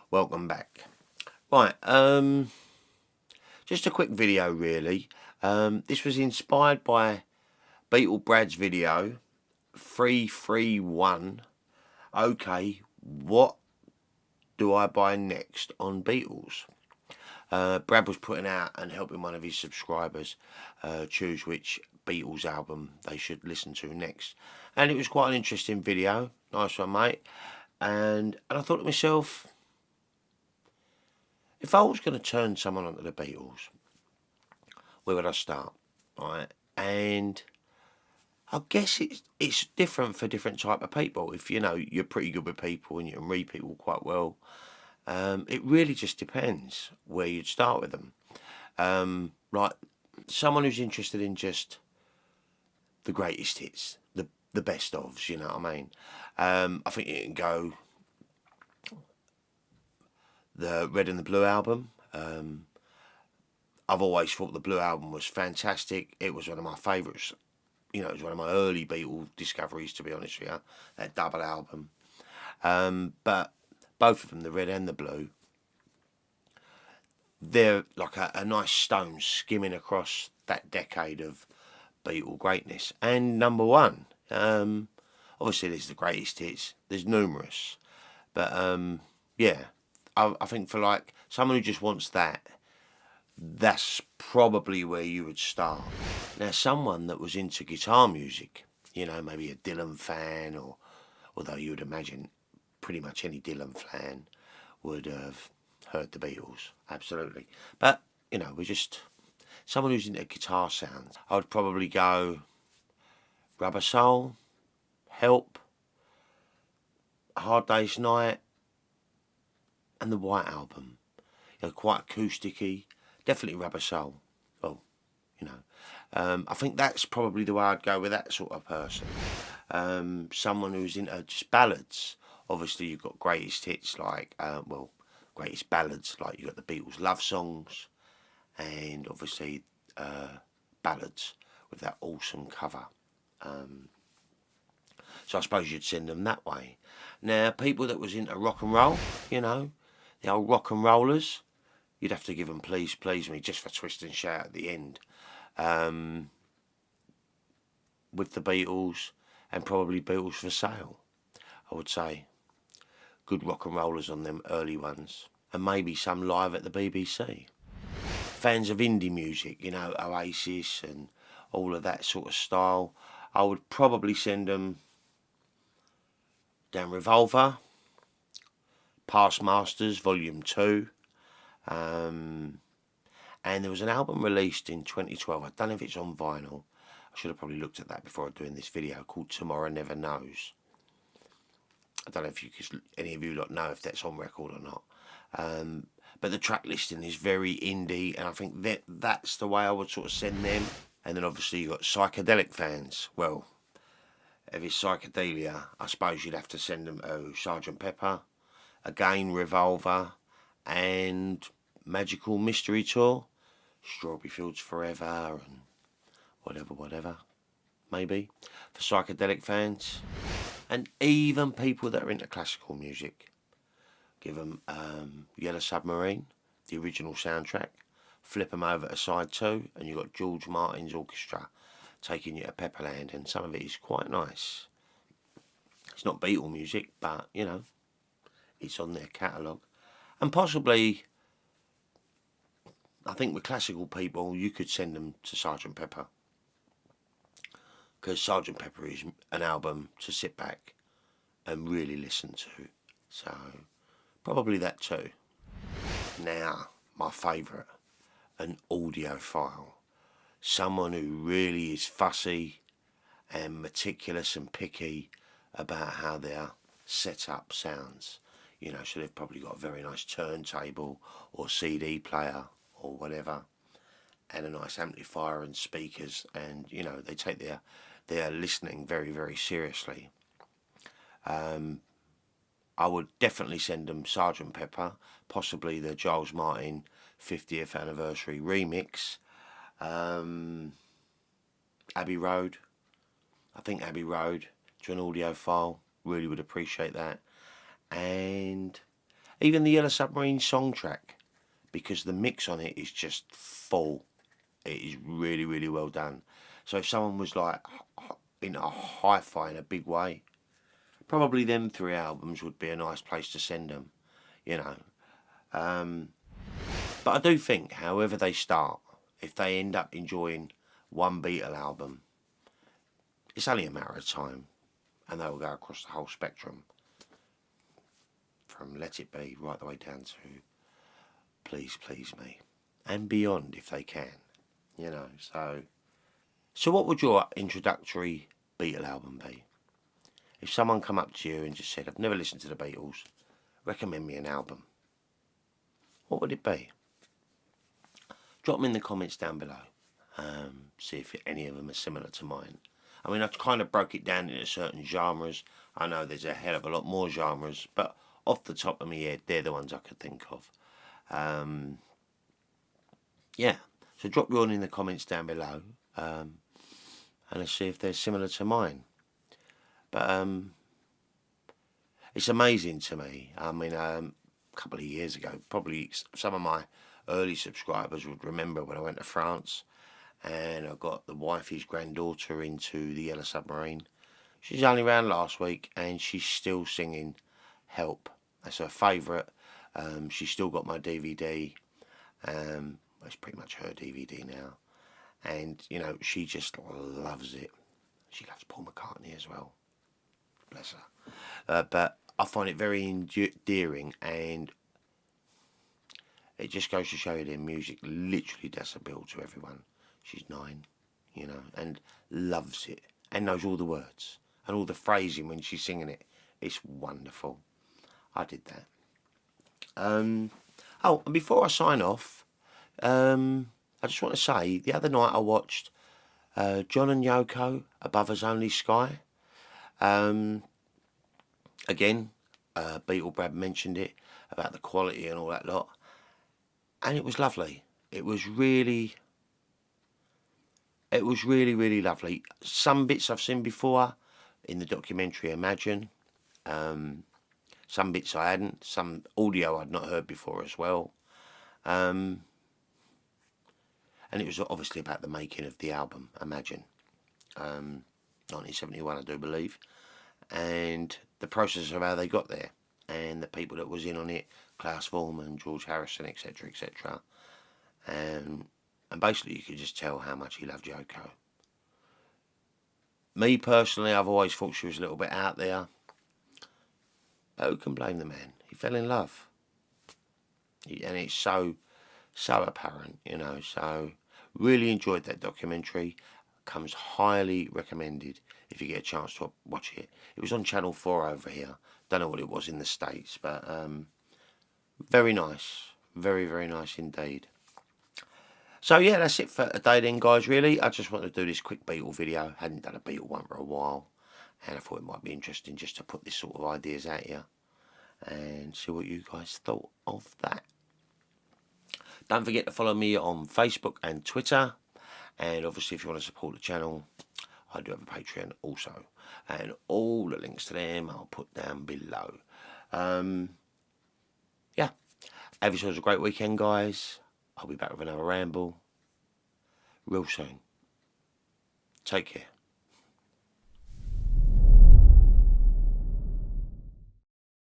Welcome back. Right, just a quick video really. This was inspired by Beatle Brad's video 331. Okay, what do I buy next on Beatles? Brad was putting out and helping one of his subscribers choose which Beatles album they should listen to next. And it was quite an interesting video. Nice one, mate. And I thought to myself, if I was going to turn someone onto the Beatles, where would I start? Right, and I guess it's different for different type of people. If you know you're pretty good with people and you can read people quite well, it really just depends where you'd start with them. Like someone who's interested in just the greatest hits, the best ofs. You know what I mean? I think you can go the Red and the Blue album. I've always thought the Blue album was fantastic. It was one of my favourites. You know, it was one of my early Beatle discoveries, to be honest with you. That double album. But both of them, the Red and the Blue, they're like a nice stone skimming across that decade of Beatle greatness. And number one, obviously there's the greatest hits. There's numerous. But yeah, I think for like someone who just wants that, that's probably where you would start. Now, someone that was into guitar music, you know, maybe a Dylan fan, or although you would imagine pretty much any Dylan fan would have heard the Beatles, absolutely. But you know, we're just someone who's into guitar sounds. I would probably go Rubber Soul, Help, Hard Day's Night, and the White Album. You know, quite acousticy. Definitely Rubber Soul. Well, you know, I think that's probably the way I'd go with that sort of person. Someone who's into just ballads. Obviously, you've got greatest hits like, greatest ballads like you've got the Beatles' love songs, and obviously ballads with that awesome cover. So I suppose you'd send them that way. Now, people that was into rock and roll, you know, the old rock and rollers, you'd have to give them Please Please Me just for Twist and Shout at the end. With the Beatles and probably Beatles for Sale, I would say. Good rock and rollers on them early ones. And maybe some live at the BBC. Fans of indie music, you know, Oasis and all of that sort of style, I would probably send them down Revolver, Past Masters Volume 2. And there was an album released in 2012. I don't know if it's on vinyl. I should have probably looked at that before doing this video, called Tomorrow Never Knows. I don't know if any of you lot know if that's on record or not. But the track listing is very indie, and I think that's the way I would sort of send them. And then obviously you've got psychedelic fans. Well, if it's psychedelia, I suppose you'd have to send them Sgt. Pepper, again Revolver, and Magical Mystery Tour, Strawberry Fields Forever, and whatever, maybe, for psychedelic fans. And even people that are into classical music, give them Yellow Submarine, the original soundtrack, flip them over to side 2, and you've got George Martin's orchestra taking you to Pepperland, and some of it is quite nice. It's not Beatle music, but, you know, it's on their catalogue. And possibly, I think with classical people, you could send them to Sgt. Pepper. Because Sgt. Pepper is an album to sit back and really listen to. So, probably that too. Now, my favourite, an audiophile. Someone who really is fussy and meticulous and picky about how their setup sounds. You know, so they've probably got a very nice turntable or CD player or whatever, and a nice amplifier and speakers, and you know, they take their listening very, very seriously. I would definitely send them Sgt. Pepper, possibly the Giles Martin 50th anniversary remix. Abbey Road. I think Abbey Road to an audiophile. Really would appreciate that. And Even the Yellow Submarine song track, because the mix on it is just full. It is really, really well done. So if someone was like into hi-fi in a big way, probably them 3 albums would be a nice place to send them, you know. But I do think, however they start, if they end up enjoying one Beatle album, it's only a matter of time, and they will go across the whole spectrum, from Let It Be right the way down to Please Please Me, and beyond if they can, you know. So what would your introductory Beatle album be? If someone come up to you and just said, I've never listened to the Beatles, recommend me an album, what would it be? Drop them in the comments down below. See if any of them are similar to mine. I mean, I kind of broke it down into certain genres. I know there's a hell of a lot more genres, but off the top of my head, they're the ones I could think of. Yeah, so drop your one in the comments down below, and let's see if they're similar to mine. But it's amazing to me. I mean, a couple of years ago, probably some of my early subscribers would remember when I went to France and I got the wifey's granddaughter into the Yellow Submarine. She's only around last week and she's still singing Help. That's her favourite. She's still got my DVD. It's pretty much her DVD now. And, you know, she just loves it. She loves Paul McCartney as well. Bless her. But I find it very endearing, and it just goes to show you their music literally does appeal to everyone. She's 9, you know, and loves it, and knows all the words and all the phrasing when she's singing it. It's wonderful. I did that. Oh, and before I sign off, I just want to say, the other night I watched John and Yoko, Above Us Only Sky. Again, Beatle Brad mentioned it, about the quality and all that lot. And it was lovely. It was really, really lovely. Some bits I've seen before in the documentary Imagine. Some bits I hadn't. Some audio I'd not heard before as well. And it was obviously about the making of the album Imagine. 1971, I do believe. And the process of how they got there. And the people that was in on it. Klaus Voormann, George Harrison, etc., etc. And basically you could just tell how much he loved Yoko. Me personally, I've always thought she was a little bit out there. But who can blame the man? He fell in love. And it's so apparent, you know. So really enjoyed that documentary. Comes highly recommended if you get a chance to watch it. It was on Channel 4 over here. Don't know what it was in the States, but very nice. Very, very nice indeed. So yeah, that's it for today then, guys, really. I just wanted to do this quick Beatle video. Hadn't done a Beatle one for a while. And I thought it might be interesting just to put this sort of ideas out here. And see what you guys thought of that. Don't forget to follow me on Facebook and Twitter. And obviously, if you want to support the channel, I do have a Patreon also. And all the links to them I'll put down below. Yeah. Have yourselves a great weekend, guys. I'll be back with another ramble real soon. Take care.